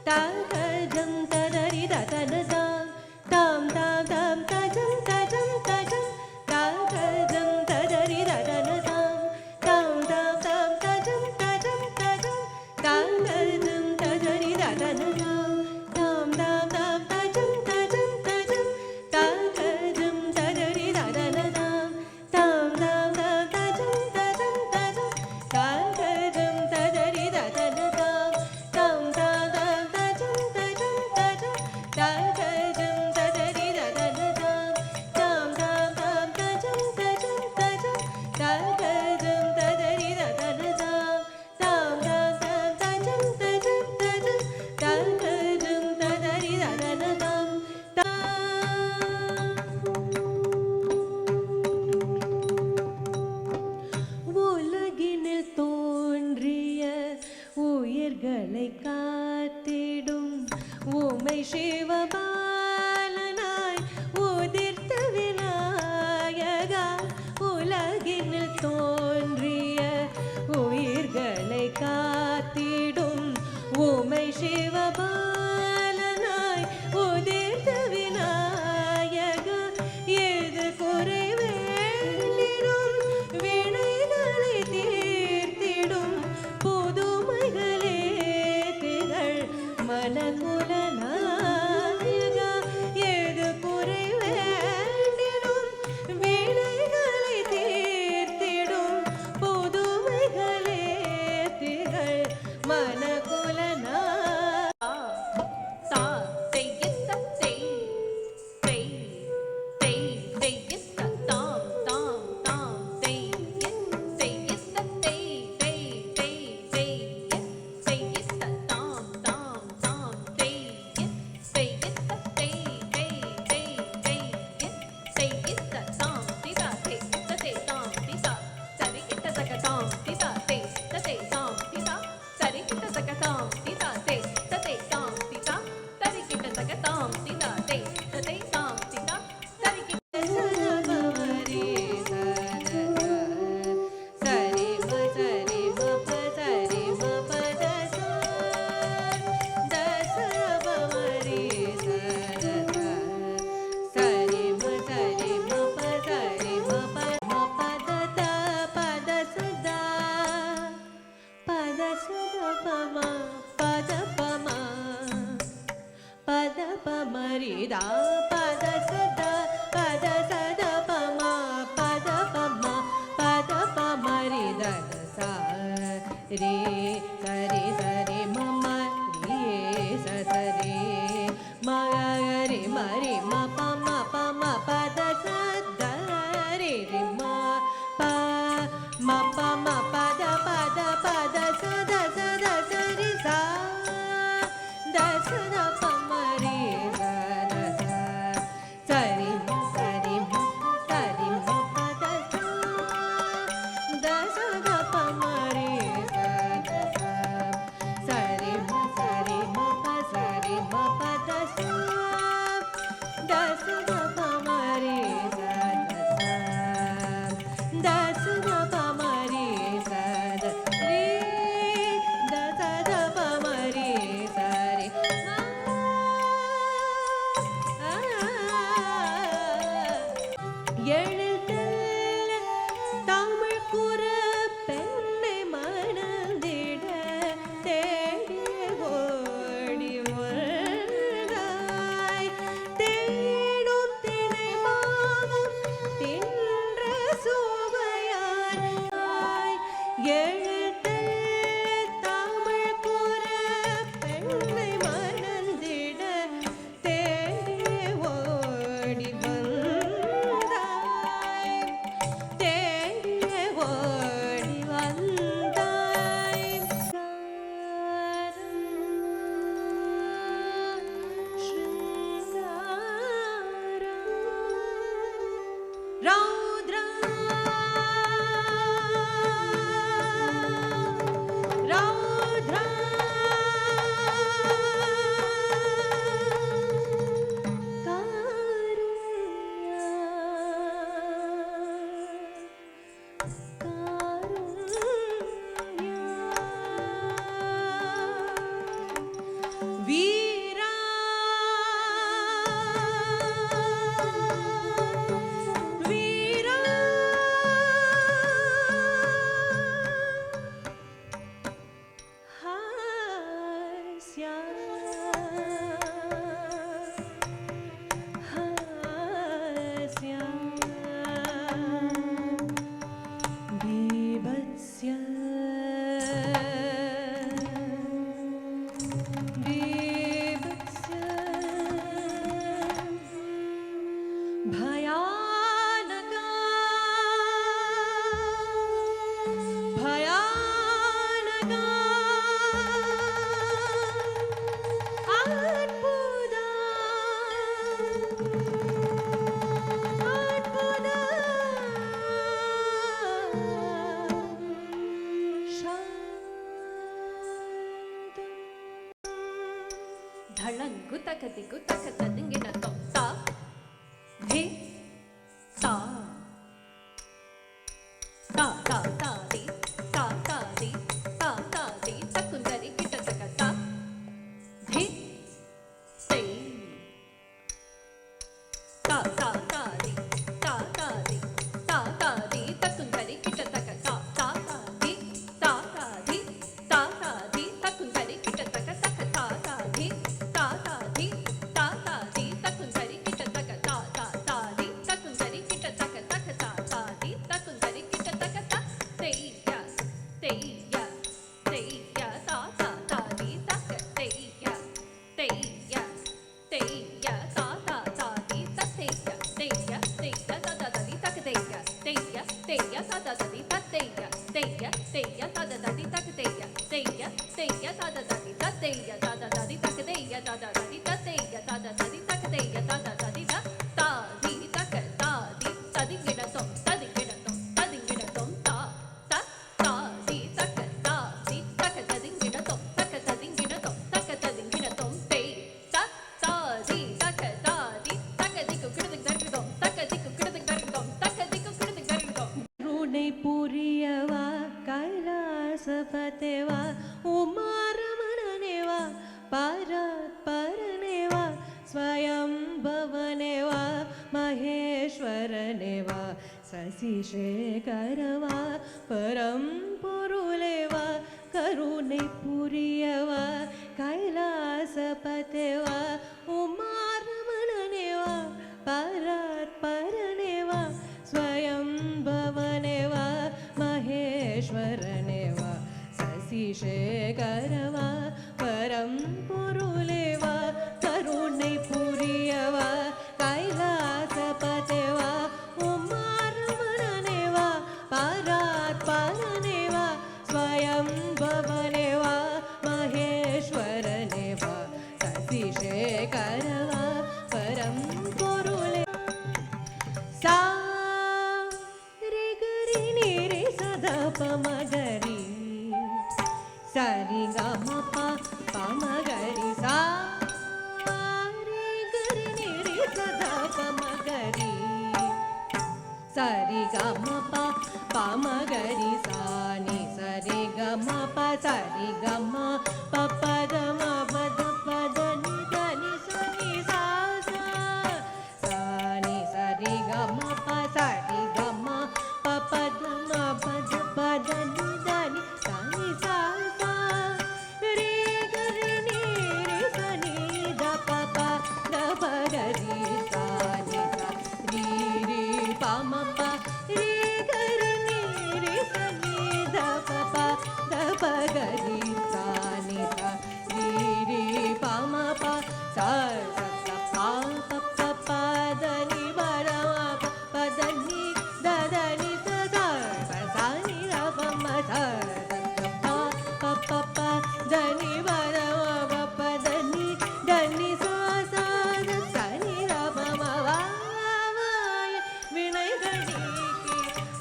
தகஜம் ததரி ததனதாம் தாம் தாம் தாம் தஜம் தஜம் தஜம் தகஜம் ததரி ததனதாம் தாம் தாம் தாம் தஜம் தஜம் தஜம் தகஜம் ததரி ததனதாம் தாம் தாம் தாம் தஜம் தஜம் தஜம் தகஜம் ததரி ததனதாம் தாம் தாம் தாம் தஜம் தஜம் தஜம் தகஜம் ததரி ததனதாம் தாம் தாம் தாம் தஜம் தஜம் தஜம் தகஜம் ததரி ததனதாம் தாம் தாம் தாம் தஜம் தஜம் தஜம் தகஜம் ததரி ததனதாம் தாம் தாம் தாம் தஜம் தஜம் தஜம் தகஜம் ததரி ததனதாம் உலகினில் தோன்றிய உயிர்களை காத்திடும் உமை சிவபாலனாய் உதிர்த்த விநாயகா உலகினில் தோன்றிய உயிர்களை காத்திடும் உமை சிவபாலனாய் உதிர்த்த விநாயகா எது குறைவேண்டிடும் வினைகளை தீர்த்திடும் புதுமைகளே திகழ் மனகுல நாயகா எது குறைவேண்டிடும் வினைகளை தீர்த்திடும் புதுமைகளே திகழ் மனகுல दा पद सदा पद सदा पमा पद पमा पद पमरि दद सा रे सरे सरे मम रे स सरे म रे मरि म पम पम पद सदा रे रे म प म पम पद पद पद सदा सदा सरि सा द सदा पमरि ಧಳಂಗು ತಕದಿಗು ತಕತದಿಂಗಿನ ತೊಂತ ಧಿ ತಾ ತಾ ತಾ ತಾದಿ ತಾ ತಾದಿ ತಾ ತಾದಿ ತಕುಂದರಿ ಕಿಟ ತಕತ ಧಿ ತೈ ತಾ ತಾ ತಾದಿ ತಾ ತಾದಿ ತಾ ತಾದಿ ತಕುಂದರಿ ಕಿಟ ತಕತ ತಾ ತಾದಿ ತಾ ತಾದಿ ತಾ ತಾದಿ ತಕುಂದರಿ ಕಿಟ ತಕ ತಕ ತಾ ತಾದಿ ತಾ ತಾದಿ ತಾ ತಾದಿ ತಕುಂದರಿ ಕಿಟ ತಕ ತಾ ತಾ ತಾದಿ ತಕುಂದರಿ ಕಿಟ ತಕ ತಕ ತಾ ತಾದಿ ತಕುಂದರಿ ಕಿಟ ತಕ ತ ತೈಯ ತೈಯ ತೈಯ ತಾ ತಾ ತಾದಿ ತಕ ತೈಯ ತೈಯ ತೈಯ ತಾ ತಾ ತಾದಿ ತೈಯ ತೈಯ ತೈಯ ತಾ ತಾ ತಾದಿ ತಕ ತೈಯ ತೈಯ ತೈಯ ತಾ ತಾ ತಾದಿ ತೈಯ ತೈಯ ತೈಯ ತಾ ತಾ ತಾದಿ ತಕ ತೈಯ ತೈಯ ತೈಯ ತಾ ತಾ ತಾದಿ ತೈಯ ತಾ ತಾ ತಾದಿ ತಕ ತೈಯ ತಾ ತಾ ತಾದಿ ತೈಯ ತಾ ತಾ ತಾದಿ ತಕ ತೈಯ ತಾ ತಾ ತಾದಿ ತಾ ದಿ ತಕ ತಾದಿ ತದಿಂಗಿಡ ತೊಂ ತದಿಂಗಿಡ ತೊಂ ತದಿಂಗಿಡ ತೊಂ ತಾ ತ ತಾದಿ ತಕ ತಾದಿ ತಕ ತದಿಂಗಿಡ ತೊಂ ತಕ ತದಿಂಗಿಡ ತೊಂ ತಕ ತದಿಂಗಿಡ ತೊಂ ತೈ ತ ತಾದಿ ತಕ ತಾದಿ ತಕ ದಿಕ್ಕು ಕಿಡದಿಕ್ ದರ್ಗ ತೊಂ ತಕ ದಿಕ್ಕು ಕಿಡದಿಕ್ ದರ್ಗ ತೊಂ ತಕ ದಿಕ್ಕು ಕಿಡದಿಕ್ ದರ್ಗ ತೊಂ ರುಣೈ ಪುರಿಯವಾ ಕೈಲಾಸಪತೆವಾ ಉಮಾರಮಣನೆವಾ ಪರನೇವಾ ಸ್ವಯಂ ಭವನೆವಾ ಮಹೇಶ್ವರನೆವಾ ಶಶಿಶೇಖರವಾ ಪರಂ ಪೊರುಲೆವಾ ಕರುಣೈ ಪುರಿಯವಾ ಕೈಲಾಸಪತೆವಾ ಉಮಾರಮಣನೆವಾ ಪರನೇವಾ ಸ್ವಯಂ ಭವನೆವಾ ಮಹೇಶ್ವರನೆವಾ ಶಶಿಶೇಖರವಾ ಪರಂ ಪೊರುಲೆವಾ ಕರುಣೈ ಪುರಿಯವಾ ಕೈಲಾಸಪತೆವಾ ಉಮಾರಮಣನೆವಾ ಪರನೇವಾ ಸ್ವಯಂ ಭವನೆವಾ ಮಹೇಶ್ವರನೆವಾ ಶಶಿಶೇಖರವಾ ಪರಂ ಪೊರುಲೆ ಸಾ ರೆ ಗರಿ ನಿ ರೆ ಸದ ಪ ಮ ಗರಿ ಸರಿ ಗ ಮ ಪ ಪ ಮ ಗರಿ ಸಾ ರೆ ಗರಿ ನಿ ರೆ ಸದ ಪ ಮ ಗರಿ ಸರಿ ಗ ಮ ಪ ಪ ಮ ಗರಿ ಸಾ ನಿ ಸರಿ ಗ ಮ ಪ ಸರಿ ಗ ಮ ಪ ಪ ದ ಮ ಪ ದ ಪ ದ ನಿ ದ ನಿ ಸ ನಿ ಸಾ ಸಾ ಸಾ ನಿ ಸರಿ ಗ ಮ ಪ ಸರಿ ಗ ಮ ಪ ಪ ದ ಮ ಪ ದ ಪ ದ ನಿ ದ ನಿ ಸ ನಿ ಸಾ ಸಾ ರೇ ಗರಿ ನಿ ರೇ ಸ ನಿ ದ ಪ ಪ ದ ಪ ಗರಿ ಸಾ ನಿ ಸ ರಿ ರಿ ಪ ಮ ಪ ರೇ ಗರಿ ನಿ ರೇ ಸ ನಿ ದ ಪ ಪ ದ ಪ ಗರಿ ಸಾ ನಿ ಸ ರಿ ರಿ ಪ ಮ ಪ ಸ ಸ ಸ ಪ ಪ ಪ ಪ ದ ನಿ ಬ ರ ಮ ಪ ಪ ದ ನಿ ದ ದ ನಿ ಸ ಸ ಪ ಸ ನಿ ರ ಪ ಮ ಸ ಸ ಸ ಪ ಪ ಪ ಪ ದ ನಿ ಬ ರ ಮ ಪ ಪ ದ ನಿ ದ ನಿ ಸ ಸ ದ ಸ ನಿ ರ ಪ ಮ ವ ವಾಯ ವಿನಯ ಗಣಿಕೆ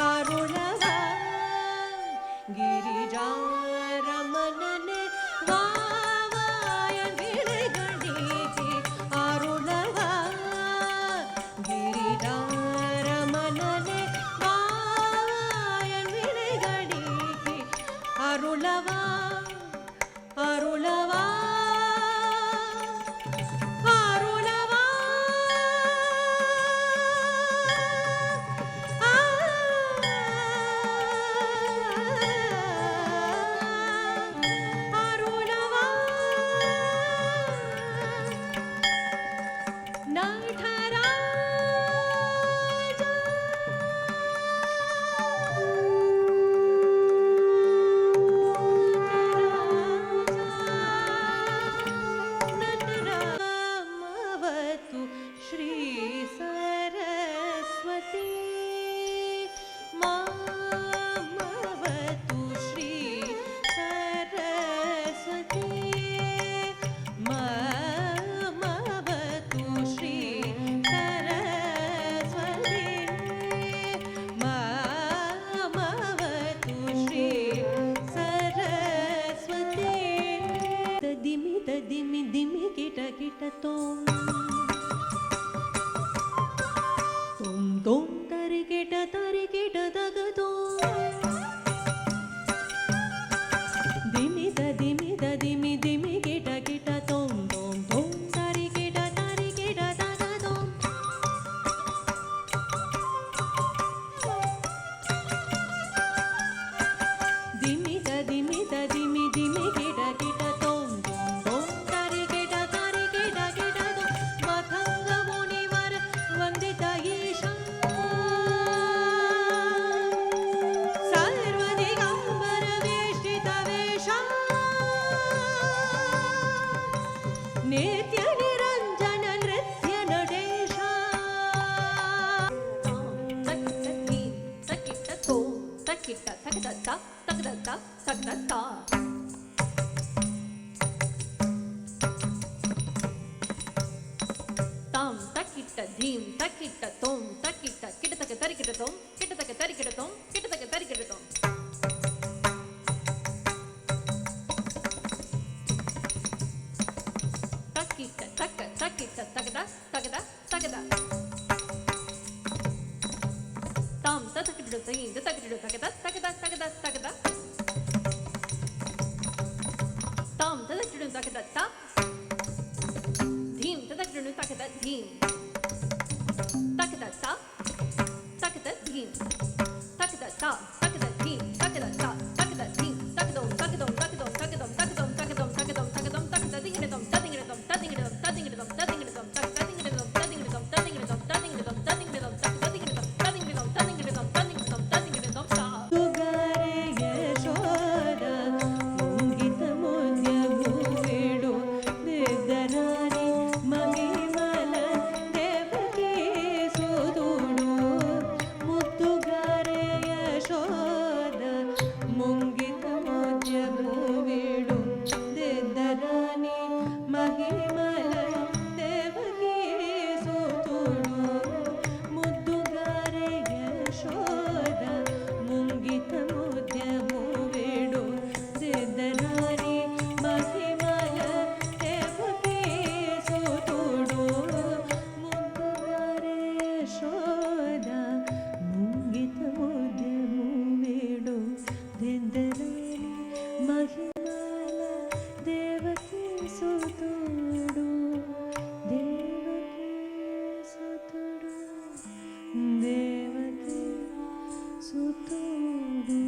ಅರುಣವಾ ಗಿರಿಜಾ ರಮಣನೆ ವಾಯ ವಿನಯ ಗಣಿಕೆ ಅರುಣವಾ ಗಿರಿಜಾ ರಮಣನೆ ವಾಯ ವಿನಯ ಗಣಿಕೆ ಅರುಳವಾ ಅರುಳವಾ ಅರುಳವಾ ಆ ಅರುಳವಾ Nataraja ನಟರಾಮವತು Shri Saraswati ಮಾಮವತು Shri Saraswati ಮಾಮವತು Shri Saraswati ಮಾಮವತು Shri Saraswati ದಿಮಿ ದಿಮಿ ದಿಮಿ ಕಿಟ tom tom tariketa tagatom dimi da dimi kita kita tom tom tariketa tagatom dimi da dimi kita kita tom tom tariketa tom mathanga munivar vandita isha sarvadigambar veshtita vesha nitya niranjana nritya nadesha takita to takita takata takata takata tam takita dhim takita tom takita kita taka tarikita tom kita taka tarikita tom kita taka tarikita tom takita takita takata takata tam takita dhim takita takata takata takata tam takita takata dhim takata dhim takata ta takata dhim takata ta takata dhim takata ta takata dhim takadom takadom takadom takadom takadom takadom takadom takadom takata dingidom tadingidom tadingidom tadingidom tadingidom tadingidom tadingidom tadingidom tadingidom tadingidom tadingidom tadingidom tadingidom tadingidom tadingidom ta tugare yashoda mungita munya buvedu nidarani mahimala devaki sududu muttugare yashoda mungita munya buvedu nidarani mahimala devaki sududu muttugare yashoda ಮುಂಗಿತ Mudya ಮೂವೇಡು ಸಿದ್ಧನಾರಿ ಮಹಿಮಲ Devaki ಸುತುಡು ಮುದ್ದುಗಾರೆ Yashoda ಮುಂಗಿತ Mudya ಮೂವೇಡು ಸಿದ್ಧನಾರಿ ಮಹಿಮಲ Devaki ಸುತುಡು Devaki ಸುತುಡು Devaki ಸುತುಡು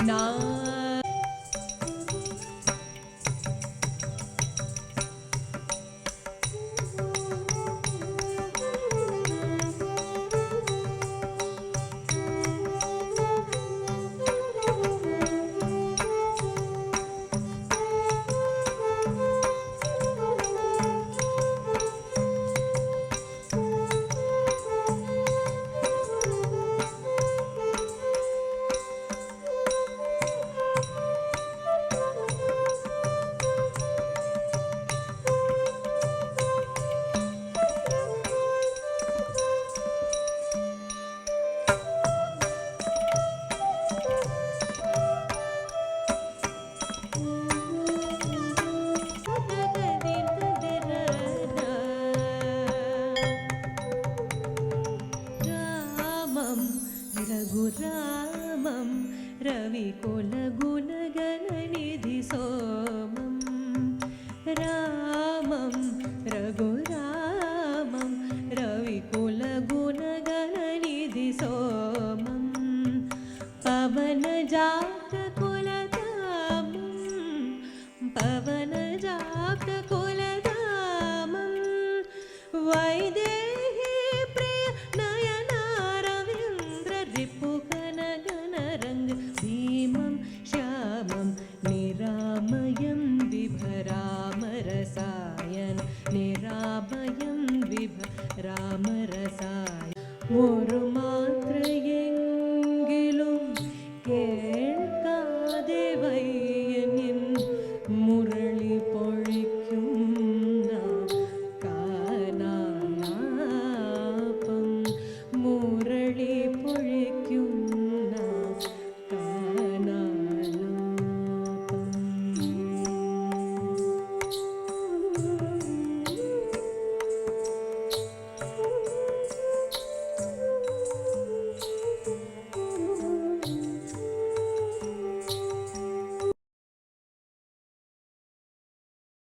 ನಾ रघुरामं रविकुलगुणगणनिधि सोमं रामं रघुरामं रविकुलगुणगणनिधि सोमं पवनजातकुलधामं वैदेही प्रिय नयनारविन्द्र रिपुकनगनरङ्ग भीमं श्यामं निरामयं विभरामरसायन निरामयं विभरामरसायन